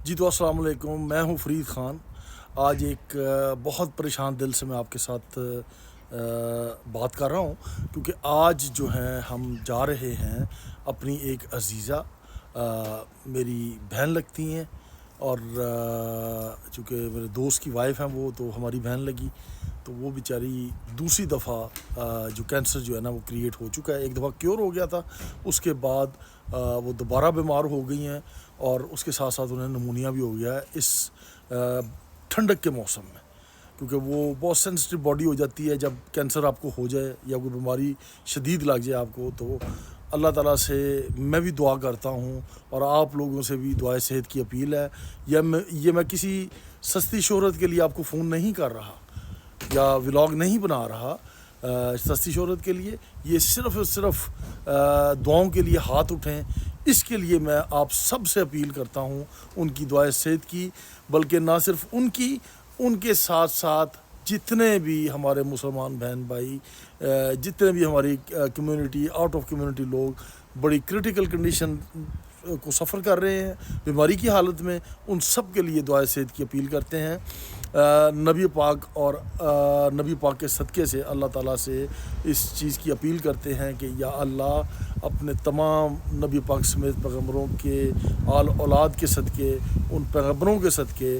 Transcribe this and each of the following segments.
جی تو السلام علیکم، میں ہوں فرید خان۔ آج ایک بہت پریشان دل سے میں آپ کے ساتھ بات کر رہا ہوں، کیونکہ آج جو ہیں ہم جا رہے ہیں اپنی ایک عزیزہ میری بہن لگتی ہیں، اور چونکہ میرے دوست کی وائف ہیں وہ، تو ہماری بہن لگی، تو وہ بیچاری دوسری دفعہ جو کینسر جو ہے نا وہ کریٹ ہو چکا ہے۔ ایک دفعہ کیور ہو گیا تھا، اس کے بعد وہ دوبارہ بیمار ہو گئی ہیں، اور اس کے ساتھ ساتھ انہیں نمونیا بھی ہو گیا ہے اس ٹھنڈک کے موسم میں، کیونکہ وہ بہت سینسٹیو باڈی ہو جاتی ہے جب کینسر آپ کو ہو جائے یا کوئی بیماری شدید لگ جائے آپ کو۔ تو اللہ تعالیٰ سے میں بھی دعا کرتا ہوں، اور آپ لوگوں سے بھی دعائے صحت کی اپیل ہے۔ یہ میں کسی سستی شہرت کے لیے آپ کو فون نہیں کر رہا یا ولاگ نہیں بنا رہا سستی شہرت کے لیے، یہ صرف اور صرف دعاؤں کے لیے ہاتھ اٹھیں، اس کے لیے میں آپ سب سے اپیل کرتا ہوں ان کی دعائے صحت کی، بلکہ نہ صرف ان کی، ان کے ساتھ ساتھ جتنے بھی ہمارے مسلمان بہن بھائی، جتنے بھی ہماری کمیونٹی، آؤٹ آف کمیونٹی لوگ بڑی کرٹیکل کنڈیشن کو سفر کر رہے ہیں بیماری کی حالت میں، ان سب کے لیے دعائے صحت کی اپیل کرتے ہیں۔ نبی پاک اور نبی پاک کے صدقے سے اللہ تعالیٰ سے اس چیز کی اپیل کرتے ہیں کہ یا اللہ اپنے تمام نبی پاک سمیت پیغمبروں کے آل اولاد کے صدقے، ان پیغمبروں کے صدقے،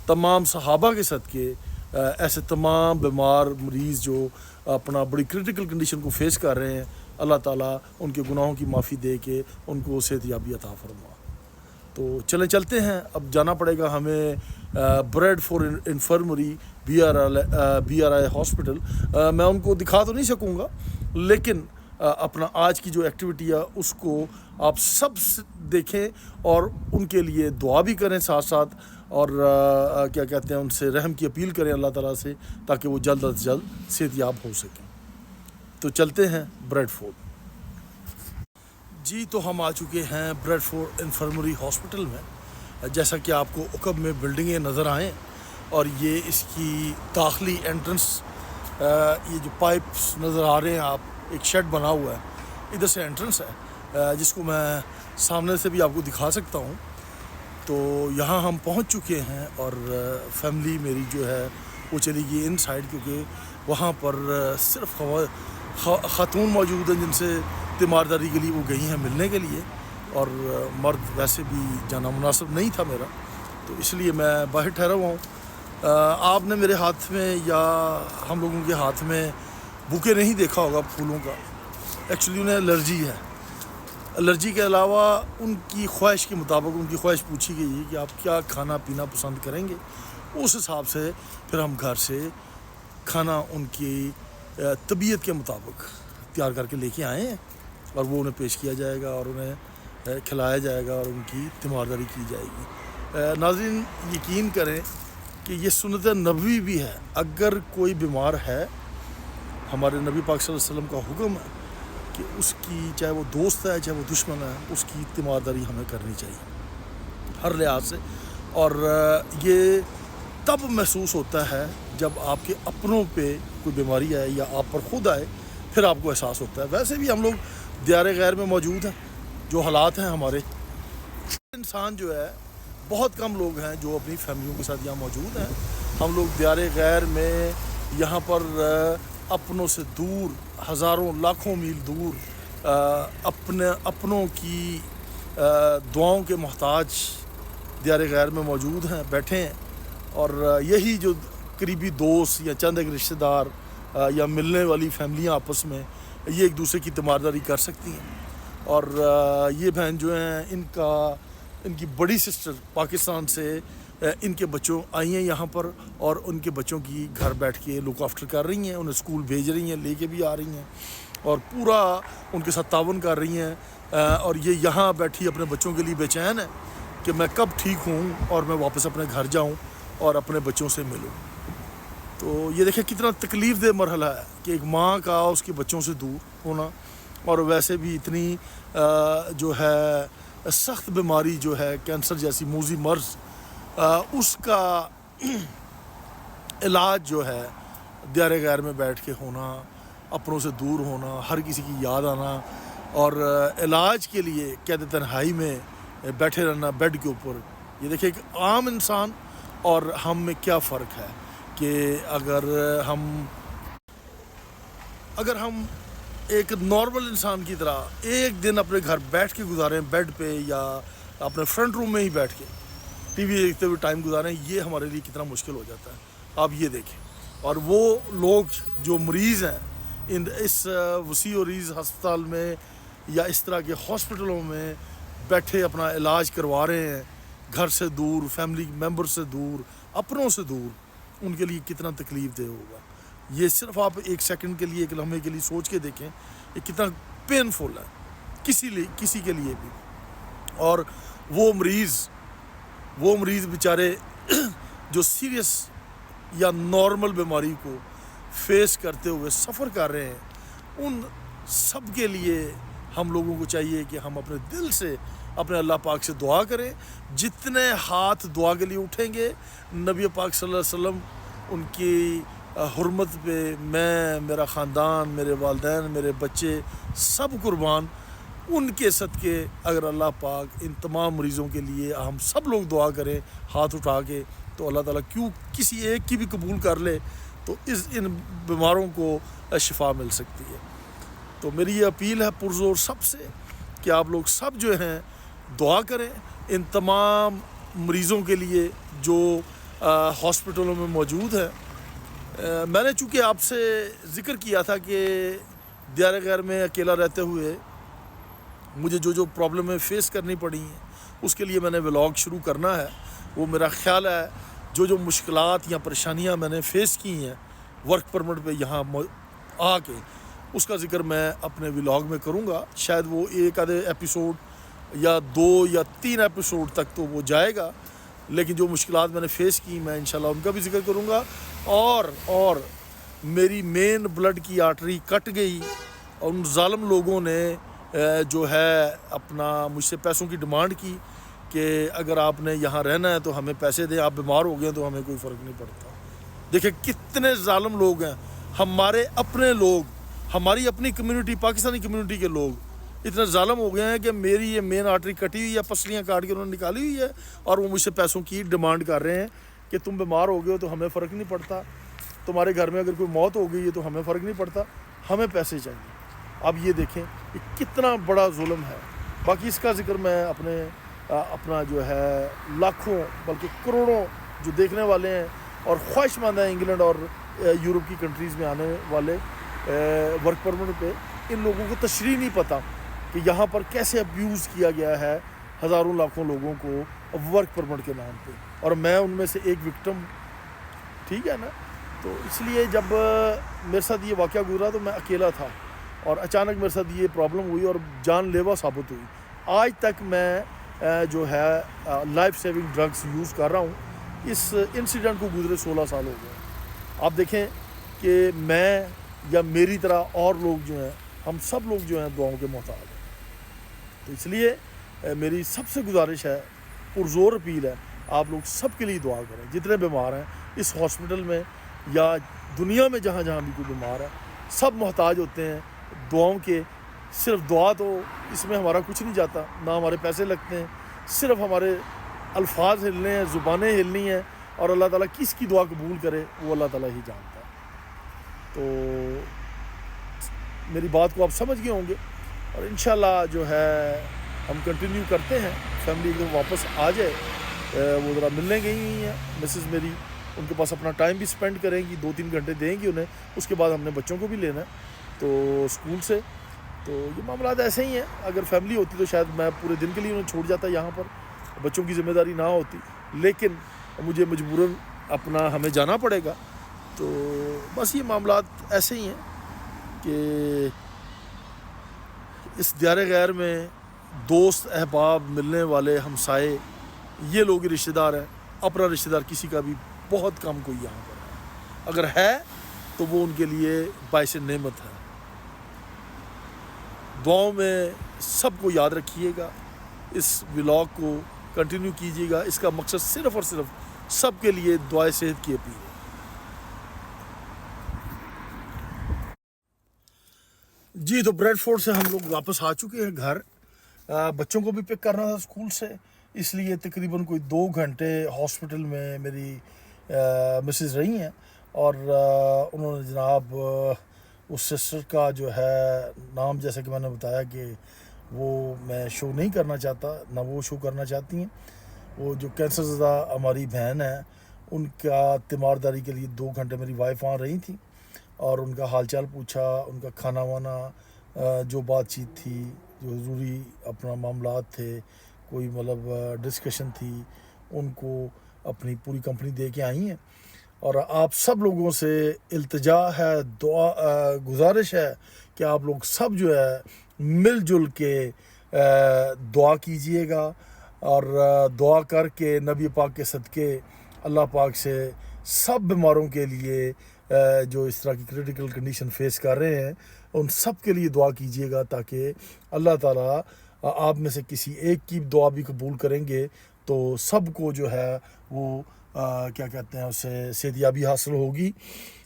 تمام صحابہ کے صدقے، ایسے تمام بیمار مریض جو اپنا بڑی کرٹیکل کنڈیشن کو فیس کر رہے ہیں، اللہ تعالیٰ ان کے گناہوں کی معافی دے کے ان کو صحت یابی عطا فرما۔ تو چلتے ہیں، اب جانا پڑے گا ہمیں Bradford infirmary B R I hospital. میں ان کو دکھا تو نہیں سکوں گا، لیکن اپنا آج کی جو ایکٹیویٹی ہے اس کو آپ سب دیکھیں اور ان کے لیے دعا بھی کریں ساتھ ساتھ، اور کیا کہتے ہیں ان سے رحم کی اپیل کریں اللہ تعالیٰ سے، تاکہ وہ جلد از جلد صحت یاب ہو سکیں۔ تو چلتے ہیں بریڈ فورڈ۔ جی تو ہم آ چکے ہیں بریڈ فورڈ انفرمری ہاسپٹل میں، جیسا کہ آپ کو عقب میں بلڈنگیں نظر آئیں، اور یہ اس کی داخلی انٹرنس، یہ جو پائپس نظر آ رہے ہیں آپ، ایک شیڈ بنا ہوا ہے، ادھر سے انٹرنس ہے، جس کو میں سامنے سے بھی آپ کو دکھا سکتا ہوں۔ تو یہاں ہم پہنچ چکے ہیں، اور فیملی میری جو ہے وہ چلی گئی ان سائڈ، کیونکہ وہاں پر صرف خاتون موجود ہیں جن سے تیمارداری کے لیے وہ گئی ہیں ملنے کے لیے، اور مرد ویسے بھی جانا مناسب نہیں تھا میرا، تو اس لیے میں باہر ٹھہرا ہوا ہوں۔ آپ نے میرے ہاتھ میں یا ہم لوگوں کے ہاتھ میں بوکے نہیں دیکھا ہوگا پھولوں کا، ایکچولی انہیں الرجی ہے۔ الرجی کے علاوہ ان کی خواہش کے مطابق ان کی خواہش پوچھی گئی ہے کہ آپ کیا کھانا پینا پسند کریں گے، اس حساب سے پھر ہم گھر سے کھانا ان کی طبیعت کے مطابق تیار کر کے لے کے آئے ہیں، اور وہ انہیں پیش کیا جائے گا اور انہیں کھلایا جائے گا اور ان کی تیمارداری کی جائے گی۔ ناظرین یقین کریں کہ یہ سنت نبوی بھی ہے، اگر کوئی بیمار ہے، ہمارے نبی پاک صلی اللہ علیہ وسلم کا حکم ہے کہ اس کی چاہے وہ دوست ہے چاہے وہ دشمن ہے، اس کی تیمارداری ہمیں کرنی چاہیے ہر لحاظ سے، اور یہ تب محسوس ہوتا ہے جب آپ کے اپنوں پہ کوئی بیماری آئے یا آپ پر خود آئے، پھر آپ کو احساس ہوتا ہے۔ ویسے بھی ہم لوگ دیار غیر میں موجود ہیں، جو حالات ہیں ہمارے، انسان جو ہے بہت کم لوگ ہیں جو اپنی فیملیوں کے ساتھ یہاں موجود ہیں۔ ہم لوگ دیار غیر میں یہاں پر اپنوں سے دور، ہزاروں لاکھوں میل دور، اپنوں کی دعاؤں کے محتاج دیار غیر میں موجود ہیں، بیٹھے ہیں، اور یہی جو قریبی دوست یا چند ایک رشتہ دار یا ملنے والی فیملیاں آپس میں یہ ایک دوسرے کی تیمارداری کر سکتی ہیں۔ اور یہ بہن جو ہیں ان کی بڑی سسٹر پاکستان سے ان کے بچوں آئی ہیں یہاں پر، اور ان کے بچوں کی گھر بیٹھ کے لک آفٹر کر رہی ہیں، انہیں اسکول بھیج رہی ہیں، لے کے بھی آ رہی ہیں، اور پورا ان کے ساتھ تعاون کر رہی ہیں، اور یہ یہاں بیٹھی اپنے بچوں کے لیے بے چین ہے کہ میں کب ٹھیک ہوں اور میں واپس اپنے گھر جاؤں اور اپنے بچوں سے ملوں۔ تو یہ دیکھیں کتنا تکلیف دہ مرحلہ ہے کہ ایک ماں کا اس کے بچوں سے دور ہونا، اور ویسے بھی اتنی جو ہے سخت بیماری جو ہے کینسر جیسی موذی مرض، اس کا علاج جو ہے دیار غیر میں بیٹھ کے ہونا، اپنوں سے دور ہونا، ہر کسی کی یاد آنا، اور علاج کے لیے قید تنہائی میں بیٹھے رہنا بیڈ کے اوپر، یہ دیکھیں ایک عام انسان اور ہم میں کیا فرق ہے کہ اگر ہم ایک نارمل انسان کی طرح ایک دن اپنے گھر بیٹھ کے گزاریں بیڈ پہ یا اپنے فرنٹ روم میں ہی بیٹھ کے ٹی وی دیکھتے ہوئے ٹائم گزاریں، یہ ہمارے لیے کتنا مشکل ہو جاتا ہے آپ یہ دیکھیں۔ اور وہ لوگ جو مریض ہیں اس وسیع و عریض ہسپتال میں یا اس طرح کے ہاسپٹلوں میں بیٹھے اپنا علاج کروا رہے ہیں، گھر سے دور، فیملی ممبر سے دور، اپنوں سے دور، ان کے لیے کتنا تکلیف دہ ہوگا۔ یہ صرف آپ ایک سیکنڈ کے لیے، ایک لمحے کے لیے سوچ کے دیکھیں یہ کتنا پینفل ہے کسی کے لیے بھی۔ اور وہ مریض بیچارے جو سیریس یا نارمل بیماری کو فیس کرتے ہوئے سفر کر رہے ہیں، ان سب کے لیے ہم لوگوں کو چاہیے کہ ہم اپنے دل سے اپنے اللہ پاک سے دعا کریں۔ جتنے ہاتھ دعا کے لیے اٹھیں گے، نبی پاک صلی اللہ علیہ وسلم ان کی حرمت پہ میں، میرا خاندان، میرے والدین، میرے بچے سب قربان، ان کے صدقے اگر اللہ پاک ان تمام مریضوں کے لیے ہم سب لوگ دعا کریں ہاتھ اٹھا کے، تو اللہ تعالیٰ کیوں کسی ایک کی بھی قبول کر لے تو ان بیماروں کو شفا مل سکتی ہے۔ تو میری یہ اپیل ہے پرزور سب سے کہ آپ لوگ سب جو ہیں دعا کریں ان تمام مریضوں کے لیے جو ہاسپٹلوں میں موجود ہیں۔ میں نے چونکہ آپ سے ذکر کیا تھا کہ دیار غیر میں اکیلا رہتے ہوئے مجھے جو پرابلمیں فیس کرنی پڑی ہیں اس کے لیے میں نے ولاگ شروع کرنا ہے۔ وہ میرا خیال ہے جو مشکلات یا پریشانیاں میں نے فیس کی ہیں ورک پرمٹ پہ یہاں آ کے، اس کا ذکر میں اپنے ولاگ میں کروں گا۔ شاید وہ ایک آدھے ایپیسوڈ یا 2 یا 3 ایپیسوڈ تک تو وہ جائے گا، لیکن جو مشکلات میں نے فیس کی میں انشاءاللہ ان کا بھی ذکر کروں گا۔ اور میری مین بلڈ کی آرٹری کٹ گئی اور ان ظالم لوگوں نے جو ہے اپنا مجھ سے پیسوں کی ڈیمانڈ کی کہ اگر آپ نے یہاں رہنا ہے تو ہمیں پیسے دیں، آپ بیمار ہو گئے تو ہمیں کوئی فرق نہیں پڑتا۔ دیکھیں کتنے ظالم لوگ ہیں، ہمارے اپنے لوگ، ہماری اپنی کمیونٹی، پاکستانی کمیونٹی کے لوگ اتنے ظالم ہو گئے ہیں کہ میری یہ مین آرٹری کٹی ہوئی ہے، پسلیاں کاٹ کے انہوں نے نکالی ہوئی ہے اور وہ مجھ سے پیسوں کی ڈیمانڈ کر رہے ہیں کہ تم بیمار ہو گئے ہو تو ہمیں فرق نہیں پڑتا، تمہارے گھر میں اگر کوئی موت ہو گئی ہے تو ہمیں فرق نہیں پڑتا، ہمیں پیسے چاہیے۔ اب یہ دیکھیں کہ کتنا بڑا ظلم ہے۔ باقی اس کا ذکر میں اپنا جو ہے لاکھوں بلکہ کروڑوں جو دیکھنے والے ہیں اور خواہش مند ہیں انگلینڈ اور یورپ کی کنٹریز میں آنے والے ورک پرمٹ پہ، ان لوگوں کو تشریح نہیں پتہ کہ یہاں پر کیسے ابیوز کیا گیا ہے ہزاروں لاکھوں لوگوں کو ورک پرمٹ کے نام پہ، اور میں ان میں سے ایک وکٹم، ٹھیک ہے نا۔ تو اس لیے جب میرے ساتھ یہ واقعہ گزرا تو میں اکیلا تھا اور اچانک میرے ساتھ یہ پرابلم ہوئی اور جان لیوا ثابت ہوئی۔ آج تک میں جو ہے لائف سیونگ ڈرگس یوز کر رہا ہوں۔ اس انسیڈنٹ کو گزرے 16 سال ہو گئے۔ آپ دیکھیں کہ میں یا میری طرح اور لوگ جو ہیں، ہم سب لوگ جو ہیں دعاؤں کے محتاج ہیں۔ تو اس لیے میری سب سے گزارش ہے، پرزور اپیل ہے، آپ لوگ سب کے لیے دعا کریں جتنے بیمار ہیں اس ہاسپٹل میں یا دنیا میں جہاں جہاں بھی کوئی بیمار ہے، سب محتاج ہوتے ہیں دعاؤں کے۔ صرف دعا تو اس میں ہمارا کچھ نہیں جاتا، نہ ہمارے پیسے لگتے ہیں، صرف ہمارے الفاظ ہلنے ہیں، زبانیں ہلنی ہیں، اور اللہ تعالیٰ کس کی دعا قبول کرے وہ اللہ تعالیٰ ہی جانتا ہے۔ تو میری بات کو آپ سمجھ گئے ہوں گے، اور انشاءاللہ جو ہے ہم کنٹینیو کرتے ہیں۔ فیملی ایک واپس آ جائے، وہ ذرا ملنے گئی ہوئی ہیں مسز میری، ان کے پاس اپنا ٹائم بھی سپینڈ کریں گی، 2-3 گھنٹے دیں گی انہیں، اس کے بعد ہم نے بچوں کو بھی لینا ہے تو اسکول سے۔ تو یہ معاملات ایسے ہی ہیں، اگر فیملی ہوتی تو شاید میں پورے دن کے لیے انہیں چھوڑ جاتا یہاں پر، بچوں کی ذمہ داری نہ ہوتی، لیکن مجھے مجبوراً ہمیں جانا پڑے گا۔ تو بس یہ معاملات ایسے ہی ہیں کہ اس دیار غیر میں دوست، احباب، ملنے والے، ہمسائے، یہ لوگ رشتہ دار ہیں۔ اپنا رشتہ دار کسی کا بھی بہت کم کوئی یہاں پر ہے، اگر ہے تو وہ ان کے لیے باعث نعمت ہے۔ دعاؤں میں سب کو یاد رکھیے گا، اس ولاگ کو کنٹینیو کیجیے گا۔ اس کا مقصد صرف اور صرف سب کے لیے دعائے صحت کی اپیل ہے۔ جی، تو بریڈ فورڈ سے ہم لوگ واپس آ چکے ہیں گھر، بچوں کو بھی پک کرنا تھا اسکول سے، اس لیے تقریباً کوئی 2 گھنٹے ہاسپٹل میں میری مسز رہی ہیں، اور انہوں نے جناب اس سسٹر کا جو ہے نام، جیسا کہ میں نے بتایا کہ وہ میں شو نہیں کرنا چاہتا، نہ وہ شو کرنا چاہتی ہیں، وہ جو کینسر زدہ ہماری بہن ہے ان کا تیمارداری کے لیے 2 گھنٹے میری وائف وہاں رہی تھی، اور ان کا حال چال پوچھا، ان کا کھانا وانا، جو بات چیت تھی، جو ضروری اپنا معاملات تھے، کوئی مطلب ڈسکشن تھی، ان کو اپنی پوری کمپنی دے کے آئی ہیں۔ اور آپ سب لوگوں سے التجا ہے، دعا گزارش ہے کہ آپ لوگ سب جو ہے مل جل کے دعا کیجئے گا، اور دعا کر کے نبی پاک کے صدقے اللہ پاک سے سب بیماروں کے لیے جو اس طرح کی کریٹیکل کنڈیشن فیس کر رہے ہیں ان سب کے لیے دعا کیجئے گا، تاکہ اللہ تعالیٰ آپ میں سے کسی ایک کی دعا بھی قبول کریں گے تو سب کو جو ہے وہ کیا کہتے ہیں اسے صحت یابی حاصل ہوگی۔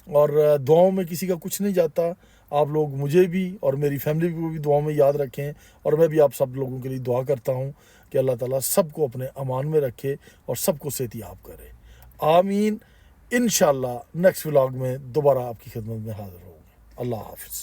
اور دعاؤں میں کسی کا کچھ نہیں جاتا، آپ لوگ مجھے بھی اور میری فیملی کو بھی دعاؤں میں یاد رکھیں، اور میں بھی آپ سب لوگوں کے لیے دعا کرتا ہوں کہ اللہ تعالیٰ سب کو اپنے امان میں رکھے اور سب کو صحت یاب کرے، آمین۔ انشاءاللہ نیکسٹ ولاگ میں دوبارہ آپ کی خدمت میں حاضر ہوں گے۔ اللہ حافظ۔